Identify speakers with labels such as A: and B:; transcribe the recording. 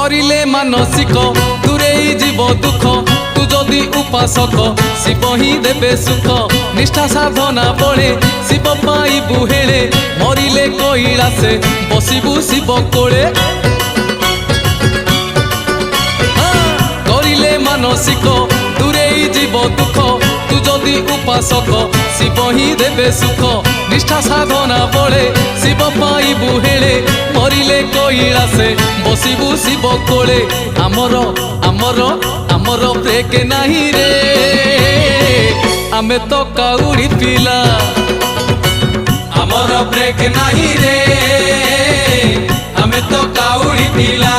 A: करिले मानसिक दूरेई जीव दुख तू जदि उपासक शिव ही देबे सुख निष्ठा साधना बळे शिव पाइबु हेळे मरिले कैलासे बसिबु शिव कोळे करिले मानसिक दूरेई जीव दुख तू जदि उपासक शिव ही देबे सुख निष्ठा साधना बळे शिव पाइबु हेळे मरिले कैलासे बसिबु शिव कोळे आमर आमर आमर ब्रेक नाही रे आमे तो काउड़ी पिला आमर ब्रेक नाही रे आमे तो काउड़ी पिला।